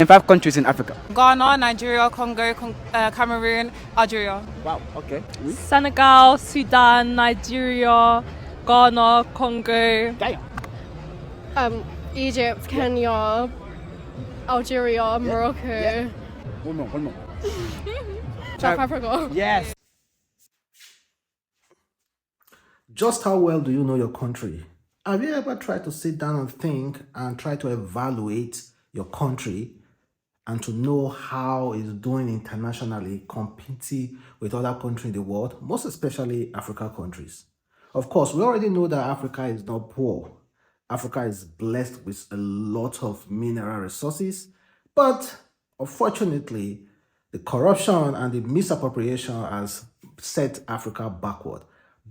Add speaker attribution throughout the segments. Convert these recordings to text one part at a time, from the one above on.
Speaker 1: In 5 countries in Africa.
Speaker 2: Ghana, Nigeria, Congo, Cameroon, Algeria.
Speaker 1: Wow, okay.
Speaker 2: Senegal, Sudan, Nigeria, Ghana, Congo.
Speaker 1: Damn.
Speaker 3: Egypt, Kenya, Algeria, Morocco,
Speaker 1: Yeah. One more.
Speaker 3: South Africa.
Speaker 1: Yes.
Speaker 4: Just how well do you know your country? Have you ever tried to sit down and think and try to evaluate your country and to know how it's doing internationally, competing with other countries in the world, most especially African countries? Of course, we already know that Africa is not poor. Africa is blessed with a lot of mineral resources, but unfortunately, the corruption and the misappropriation has set Africa backward.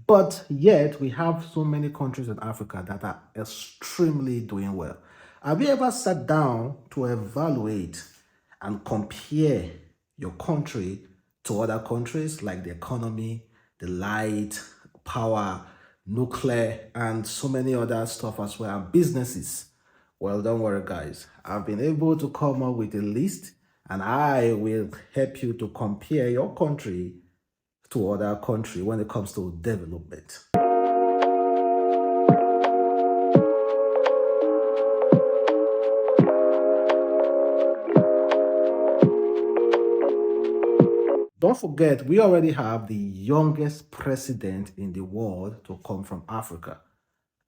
Speaker 4: But yet, we have so many countries in Africa that are extremely doing well. Have you ever sat down to evaluate and compare your country to other countries like the economy, the light, power, nuclear, and so many other stuff as well, and businesses? Well, don't worry, guys. I've been able to come up with a list, and I will help you to compare your country to other country when it comes to development. Don't forget, we already have the youngest president in the world to come from Africa.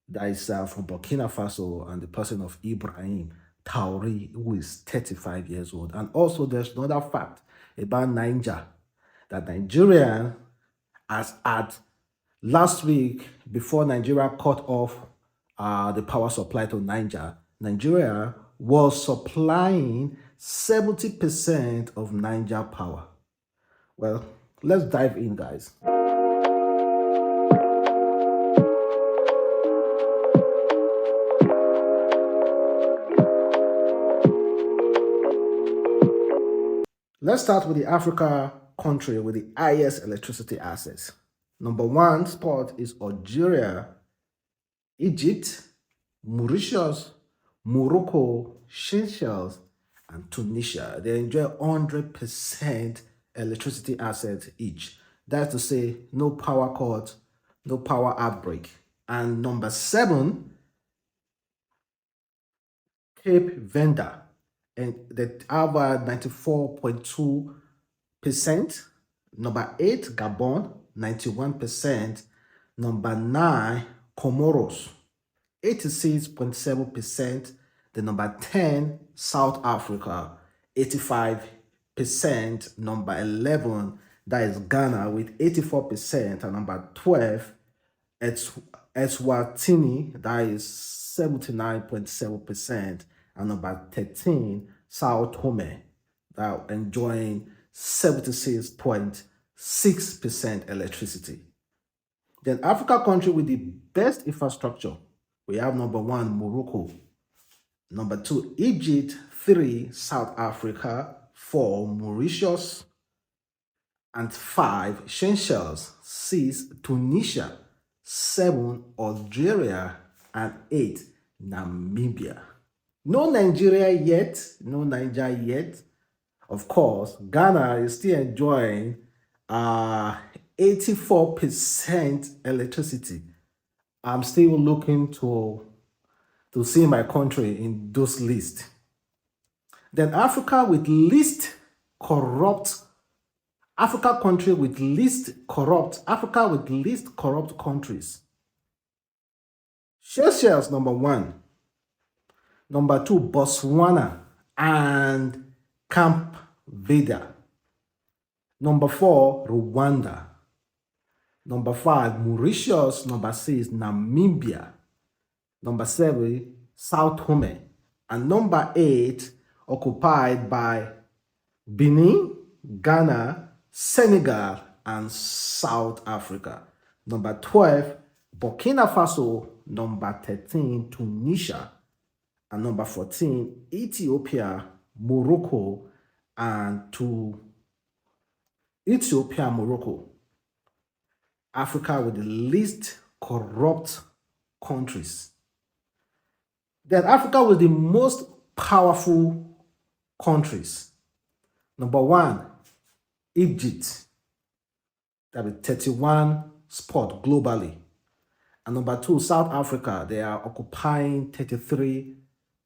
Speaker 4: That is from Burkina Faso, and the person of Ibrahim Traoré, who is 35 years old. And also, there's another fact about Niger, that Nigerian, as at last week, before Nigeria cut off the power supply to Nigeria was supplying 70% of Niger power. Well, let's dive in, guys. Let's start with the Africa country with the highest electricity assets. Number one spot is Algeria, Egypt, Mauritius, Morocco, Seychelles, and Tunisia. They enjoy 100% electricity assets each. That's to say, no power cut, no power outbreak. And number 7, Cape Verde, and they have 94.2%. Number 8, Gabon, 91%. Number 9, Comoros, 86.7%. The number 10, South Africa, 85%. Number 11, that is Ghana with 84%. And number 12, Eswatini, that is 79.7%. And number 13, Sao Tome, that enjoying 76.6% electricity. Then Africa country with the best infrastructure, we have number 1, Morocco, number 2, Egypt, 3, South Africa, 4, Mauritius, and 5, Seychelles, 6, Tunisia, 7, Algeria, and 8, Namibia. No Nigeria yet. Of course, Ghana is still enjoying 84% electricity. I'm still looking to see my country in those lists. Then Africa with least corrupt countries. Seychelles, number 1. Number 2, Botswana and Camp Verde. Number 4, Rwanda. Number 5, Mauritius. Number 6, Namibia. Number 7, Sao Tome. And number 8, occupied by Benin, Ghana, Senegal, and South Africa. Number 12, Burkina Faso. Number 13, Tunisia. And number 14, Ethiopia, Morocco, and to Ethiopia, Morocco. Africa with the least corrupt countries. Then Africa with the most powerful countries. Number 1, Egypt. That is 31 spot globally. And number 2, South Africa. They are occupying 33,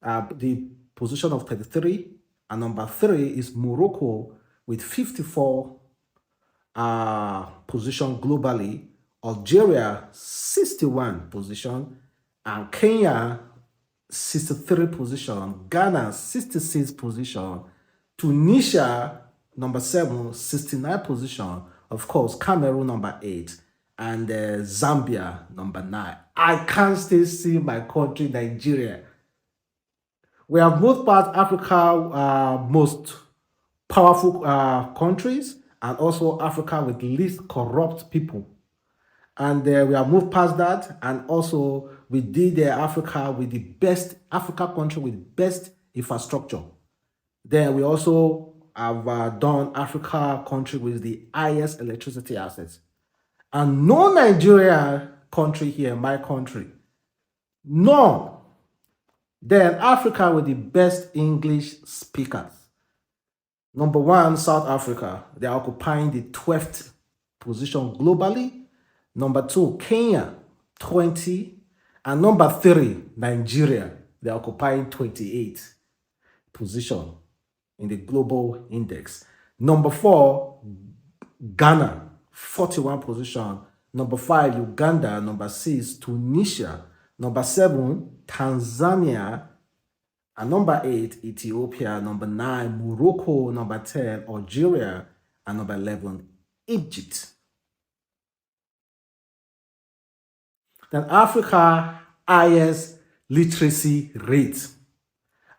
Speaker 4: the position of 33. And number 3 is Morocco with 54 position globally. Algeria 61 position, and Kenya 63 position, Ghana 66 position, Tunisia number 7 69 position, of course Cameroon number 8, and Zambia number 9. I can't still see my country Nigeria. We have both part Africa most powerful countries, and also Africa with least corrupt people. And we have moved past that, and also we did Africa with the best Africa country with best infrastructure. Then we also have done Africa country with the highest electricity assets, and no Nigeria country here, my country, no. Then Africa with the best English speakers. Number 1, South Africa. They are occupying the 12th position globally. Number 2, Kenya, 20. And number 3, Nigeria. They are occupying 28th position in the global index. Number 4, Ghana, 41 position. Number 5, Uganda. Number 6, Tunisia. Number 7, Tanzania. And number 8, Ethiopia. Number 9, Morocco. Number 10, Algeria. And number 11, Egypt. Then Africa highest literacy rate.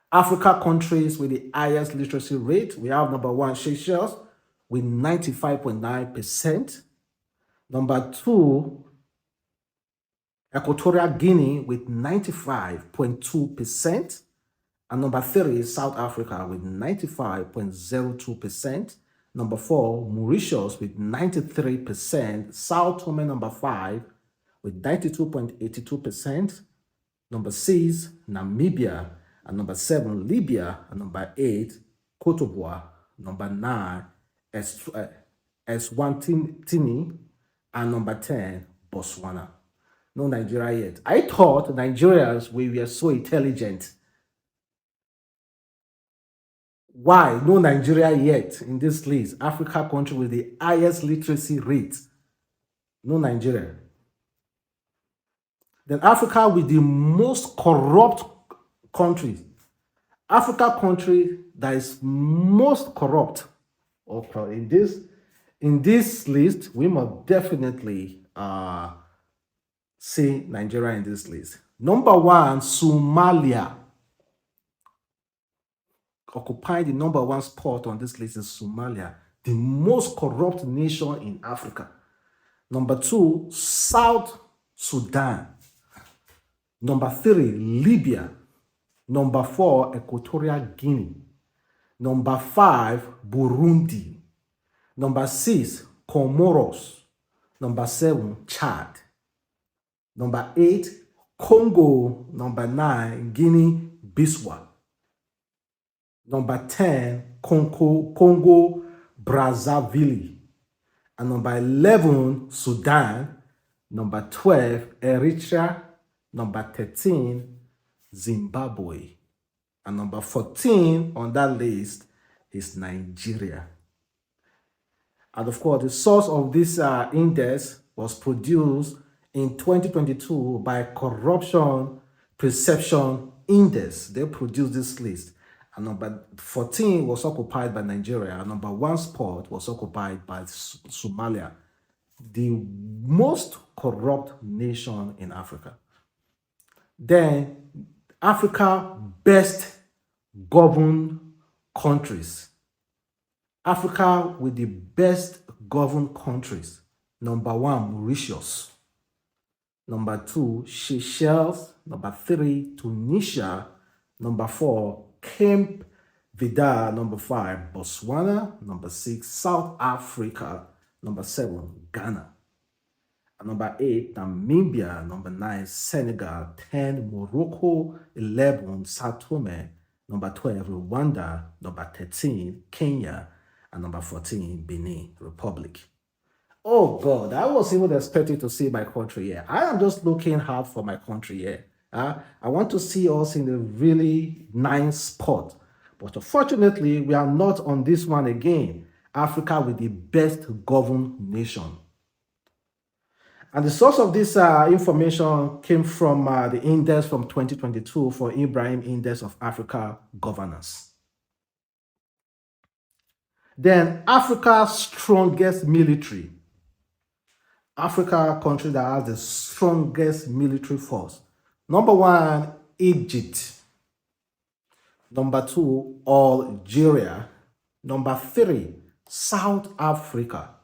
Speaker 4: Africa countries with the highest literacy rate, we have number 1, Seychelles with 95.9%. Number 2, Equatorial Guinea with 95.2%. And number 3 is South Africa with 95.02%. Number 4, Mauritius with 93%. Sao Tome number 5 with 92.82%. Number 6, Namibia. And number 7, Libya. And number 8, Cote d'Ivoire. Number 9, Eswatini. And number 10, Botswana. No Nigeria yet. I thought Nigerians, we were so intelligent. Why no Nigeria yet in this list? Africa country with the highest literacy rate. No Nigeria. Then Africa with the most corrupt countries. Africa country that is most corrupt. Okay, in this list, we must definitely see Nigeria in this list. Number 1, Somalia. Occupying the number 1 spot on this list is Somalia, the most corrupt nation in Africa. Number 2, South Sudan. Number 3, Libya. Number 4, Equatorial Guinea. Number 5, Burundi. Number 6, Comoros. Number 7, Chad. Number 8, Congo. Number 9, Guinea-Bissau. Number 10, Congo Brazzaville. And number 11, Sudan. Number 12, Eritrea. Number 13, Zimbabwe. And number 14 on that list is Nigeria. And of course, the source of this index was produced in 2022 by Corruption Perception Index. They produced this list. And number 14 was occupied by Nigeria. And number 1 spot was occupied by Somalia, the most corrupt nation in Africa. Then Africa best governed countries. Africa with the best governed countries. Number 1, Mauritius. Number 2, Seychelles. Number 3, Tunisia. Number 4, Cape Verde. Number 5, Botswana. Number 6, South Africa. Number 7, Ghana. And number 8, Namibia. Number 9, Senegal. 10, Morocco. 11, Sao Tome. Number 12, Rwanda. Number 13, Kenya. And number 14, Benin Republic. Oh God, I was even expecting to see my country here. I am just looking hard for my country here. I want to see us in a really nice spot. But unfortunately, we are not on this one again. Africa with the best governed nation. And the source of this information came from the index from 2022 for Ibrahim Index of Africa Governance. Then Africa's strongest military. Africa country that has the strongest military force. Number 1, Egypt. Number 2, Algeria. Number 3, South Africa.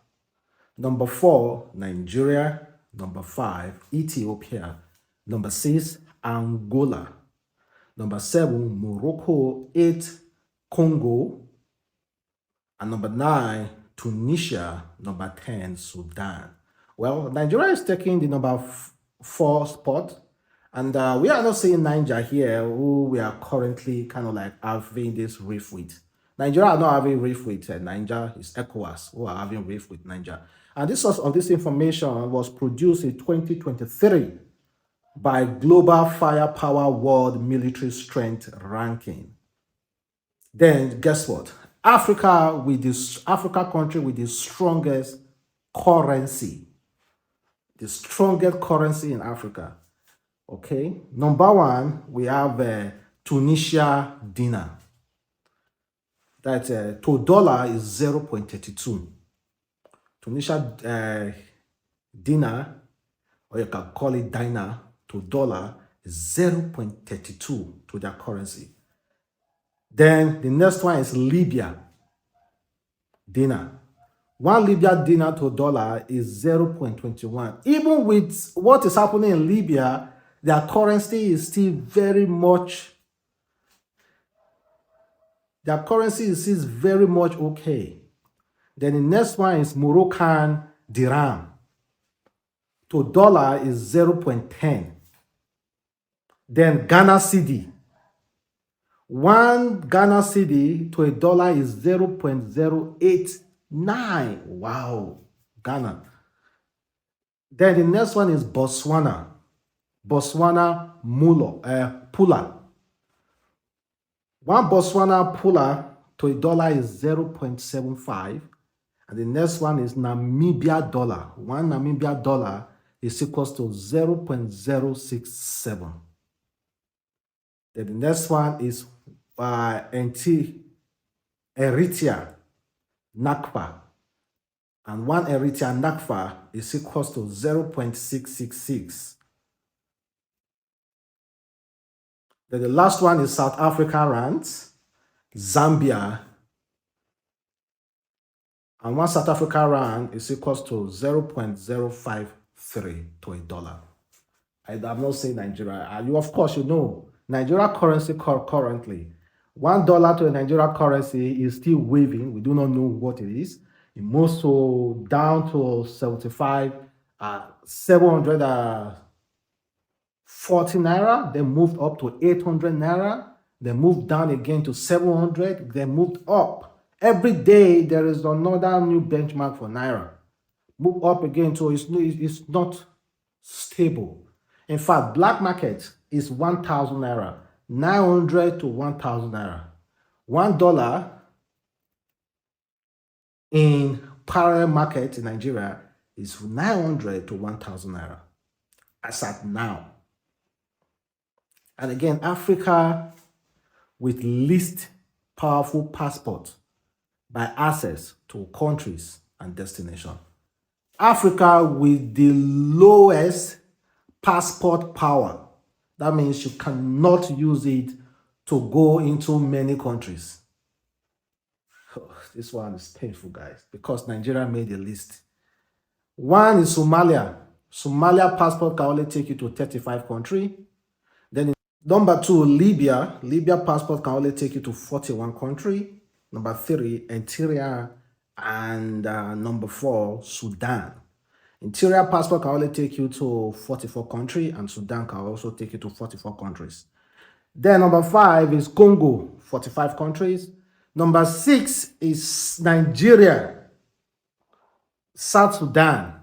Speaker 4: Number 4, Nigeria. Number 5, Ethiopia. Number 6, Angola. Number 7, Morocco. 8, Congo. And number 9, Tunisia. Number 10, Sudan. Well, Nigeria is taking the number 4 spot. And we are not seeing Niger here, who we are currently kind of like having this rift with. Nigeria are not having rift with Niger, it's ECOWAS who are having rift with Niger. And this source of this information was produced in 2023 by Global Firepower World Military Strength Ranking. Then guess what? Africa country with the strongest currency. The strongest currency in Africa. Okay. Number 1, we have Tunisia dinar. That to dollar is 0.32. Tunisia dinar, or you can call it dinar, to dollar is 0.32 to their currency. Then the next one is Libya dinar. 1 Libya dinar to dollar is 0.21. Even with what is happening in Libya, their currency is still very much okay. Then the next one is Moroccan dirham. To dollar is 0.10. Then Ghana cedi. 1 Ghana cedi to a dollar is 0.089. Wow, Ghana. Then the next one is Botswana. Botswana pula. 1 Botswana pula to a dollar is 0.75. And the next one is Namibia dollar. 1 Namibia dollar is equals to 0.067. Then the next one is Eritrea Nakfa. And 1 Eritrea Nakfa is equals to 0.666. Then the last one is South African rands, Zambia. And 1 South African rand is equals to 0.053 to a dollar. I'm not saying Nigeria. You, of course, you know, Nigeria currency currently, $1 to a Nigeria currency is still waving. We do not know what it is. It moves to down to 740 naira, then moved up to 800 naira, then moved down again to 700, then moved up. Every day there is another new benchmark for naira. Move up again, so it's not stable. In fact, black market is 1,000 naira, 900 to 1,000 naira. $1 in parallel market in Nigeria is 900 to 1,000 naira as at now. And again, Africa with least powerful passport by access to countries and destination. Africa with the lowest passport power. That means you cannot use it to go into many countries. This one is painful, guys, because Nigeria made a list. 1 is Somalia. Somalia passport can only take you to 35 countries. Then number 2, Libya. Libya passport can only take you to 41 countries. Number 3, Eritrea. And number 4, Sudan. Interior passport can only take you to 44 countries, and Sudan can also take you to 44 countries. Then number 5 is Congo, 45 countries. Number 6 is Nigeria, South Sudan.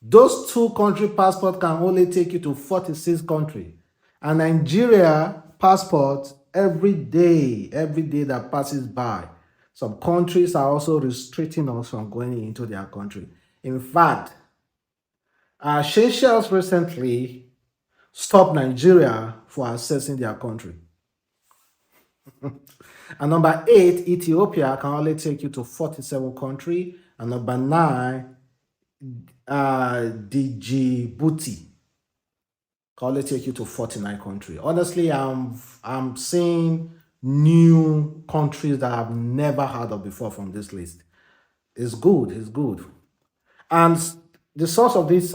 Speaker 4: Those 2 country passport can only take you to 46 countries. And Nigeria passport every day that passes by, some countries are also restricting us from going into their country. In fact, Seychelles recently stopped Nigeria for accessing their country. And number 8, Ethiopia can only take you to 47 countries. And number 9, Djibouti can only take you to 49 countries. Honestly, I'm seeing new countries that I've never heard of before from this list. It's good. It's good. And the source of this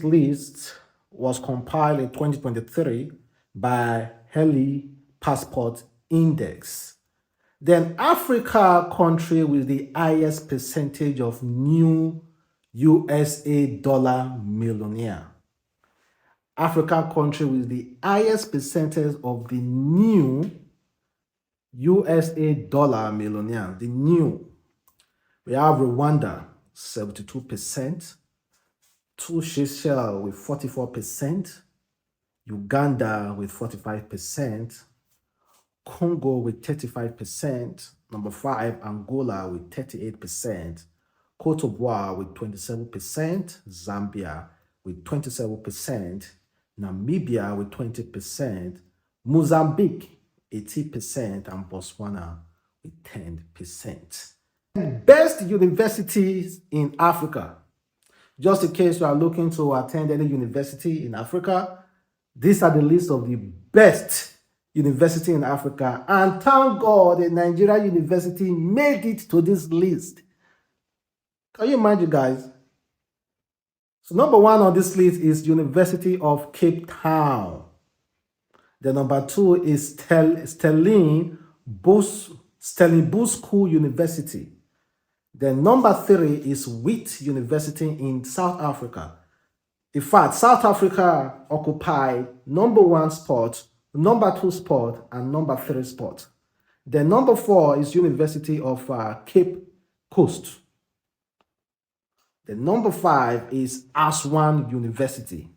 Speaker 4: list was compiled in 2023 by Heli Passport Index. Then Africa country with the highest percentage of new USA dollar millionaire. Africa country with the highest percentage of the new USA dollar millionaire. The new. We have Rwanda, 72%. Seychelles with 44%. Uganda with 45%. Congo with 35%. Number 5, Angola with 38%. Cote d'Ivoire with 27%. Zambia with 27%. Namibia with 20%. Mozambique 80%. And Botswana with 10%. Best universities in Africa. Just in case you are looking to attend any university in Africa, these are the list of the best university in Africa. And thank God a Nigeria university made it to this list. Can you imagine, guys? So number 1 on this list is University of Cape Town. The number 2 is Stellenbosch University. Then number 3 is Wit University in South Africa. In fact, South Africa occupied number 1 spot, number 2 spot, and number 3 spot. Then number 4 is University of Cape Coast. The number 5 is Aswan University.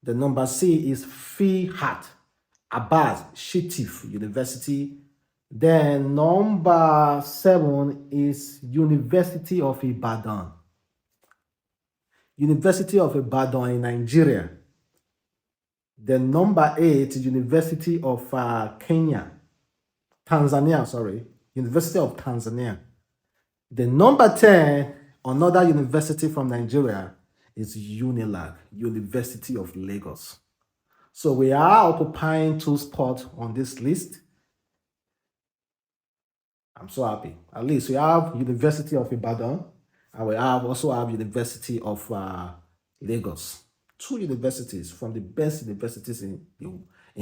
Speaker 4: The number 6 is Fihat Abbas Shittif University. Then number 7 is University of Ibadan. University of Ibadan in Nigeria. Then number 8 is University of Tanzania. University of Tanzania. The number 10, another university from Nigeria, is UNILAG, University of Lagos. So we are occupying 2 spots on this list. I'm so happy. At least we have University of Ibadan, and we also have University of Lagos. 2 universities from the best universities in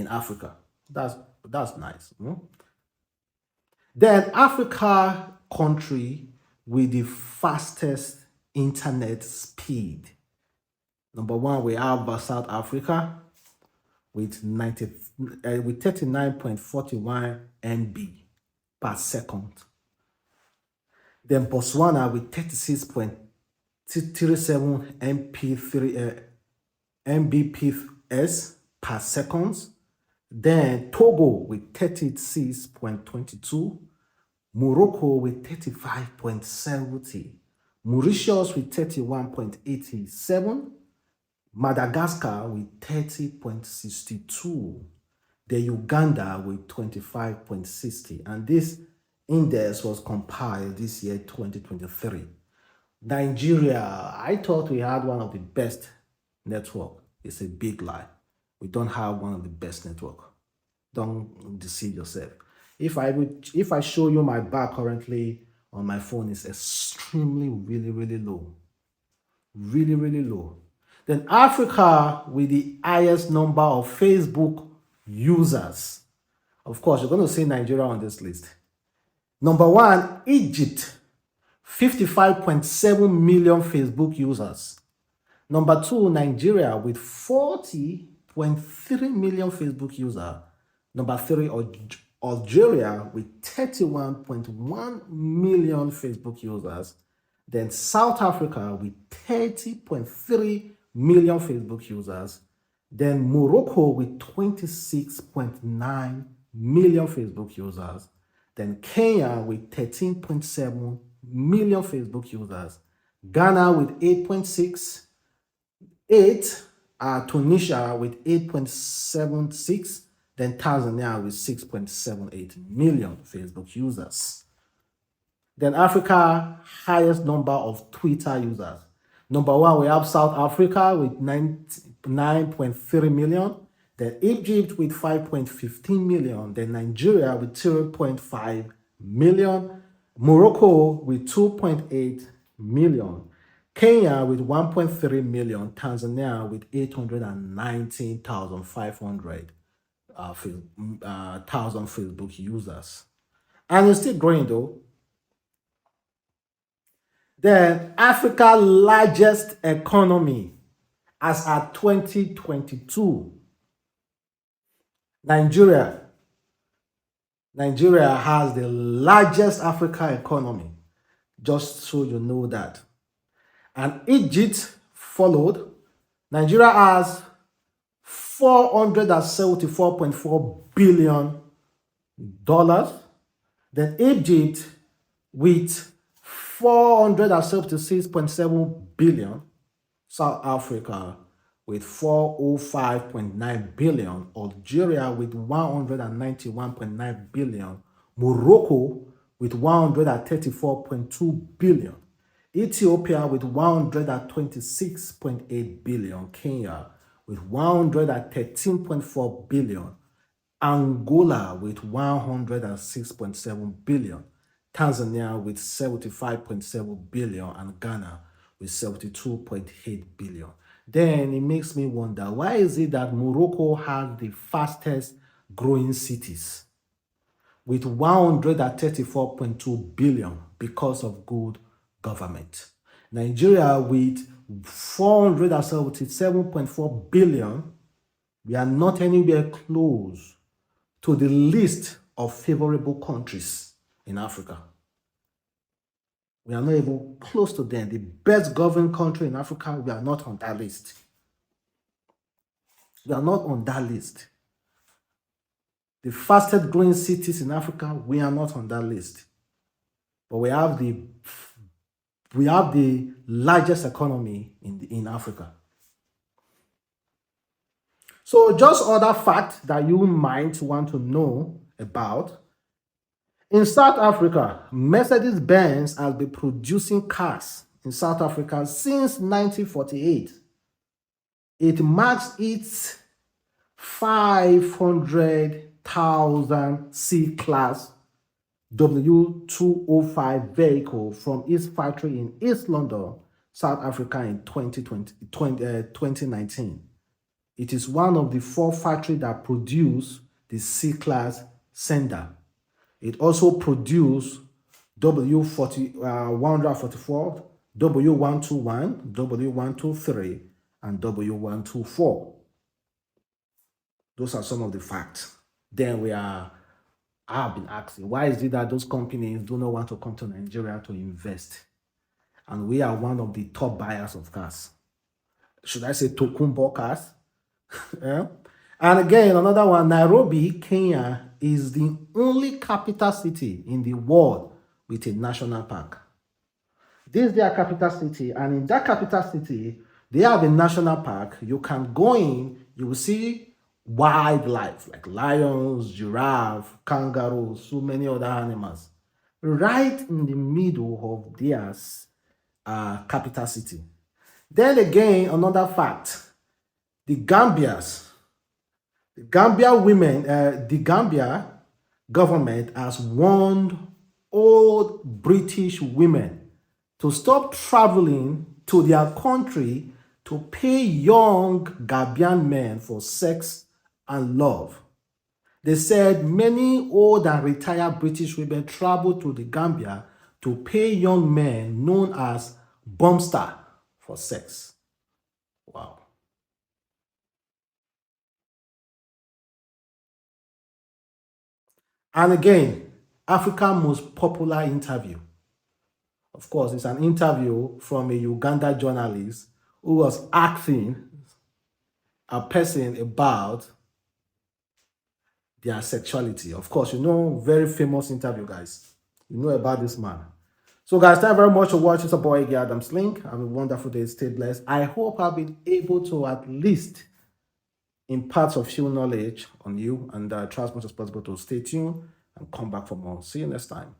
Speaker 4: Africa. That's nice. Then Africa country with the fastest internet speed. Number 1, we have South Africa with 39.41 MB per second. Then Botswana with 36.37 Mbps per second. Then Togo with 36.22. Morocco with 35.70. Mauritius with 31.87. Madagascar with 30.62. The Uganda with 25.60. And this index was compiled this year, 2023. Nigeria, I thought we had one of the best network. It's a big lie. We don't have one of the best network. Don't deceive yourself. If I show you my bar currently on my phone, is extremely, really low. Really low. Then Africa with the highest number of Facebook users. Of course, you're going to see Nigeria on this list. Number 1, Egypt, 55.7 million Facebook users. Number 2, Nigeria with 40 30.3 million Facebook users. Number 3, Algeria with 31.1 million Facebook users. Then South Africa with 30.3 million Facebook users. Then Morocco with 26.9 million Facebook users. Then Kenya with 13.7 million Facebook users. Ghana with 8.68, Tunisia with 8.76, then Tanzania with 6.78 million Facebook users. Then Africa, highest number of Twitter users. Number 1, we have South Africa with 9.3 million. Then Egypt with 5.15 million. Then Nigeria with 0.5 million. Morocco with 2.8 million. Kenya with 1.3 million. Tanzania with 819,500 thousand Facebook users. And it's still growing though. Then Africa's largest economy as at 2022. Nigeria has the largest Africa economy, just so you know that. And Egypt followed. Nigeria has $474.4 billion. Then Egypt with 476.7 billion. South Africa with 405.9 billion, Algeria with 191.9 billion, Morocco with 134.2 billion, Ethiopia with 126.8 billion, Kenya with 113.4 billion, Angola with 106.7 billion, Tanzania with 75.7 billion, and Ghana with 72.8 billion. Then it makes me wonder, why is it that Morocco has the fastest growing cities with 134.2 billion because of good government? Nigeria with 477.4 billion, we are not anywhere close to the list of favorable countries in Africa. We are not even close to them. The best governed country in Africa, we are not on that list. We are not on that list. The fastest growing cities in Africa, we are not on that list. But we have the largest economy in Africa. So just other facts that you might want to know about. In South Africa, Mercedes-Benz has been producing cars in South Africa since 1948. It marks its 500,000 C-Class W205 vehicle from its factory in East London, South Africa in 2019. It is one of the 4 factories that produce the C-Class Sender. It also produced W144, W121, W123, and W124. Those are some of the facts. Then I've been asking, why is it that those companies do not want to come to Nigeria to invest? And we are one of the top buyers of cars. Should I say Tokumbo cars? Yeah. And again, another one, Nairobi, Kenya is the only capital city in the world with a national park. This is their capital city, and in that capital city, they have a national park. You can go in, you will see wildlife like lions, giraffe, kangaroos, so many other animals, right in the middle of their capital city. Then again, another fact, the Gambia government has warned old British women to stop traveling to their country to pay young Gambian men for sex and love. They said many old and retired British women travel to the Gambia to pay young men known as bumpster for sex. Wow. And again, Africa's most popular interview. Of course, it's an interview from a Uganda journalist who was asking a person about their sexuality. Of course, you know, very famous interview, guys. You know about this man. So, guys, thank you very much for watching. It's a boy, Adam's Link. Have a wonderful day. Stay blessed. I hope I've been able to at least impart a few knowledge on you, and try as much as possible to stay tuned and come back for more. See you next time.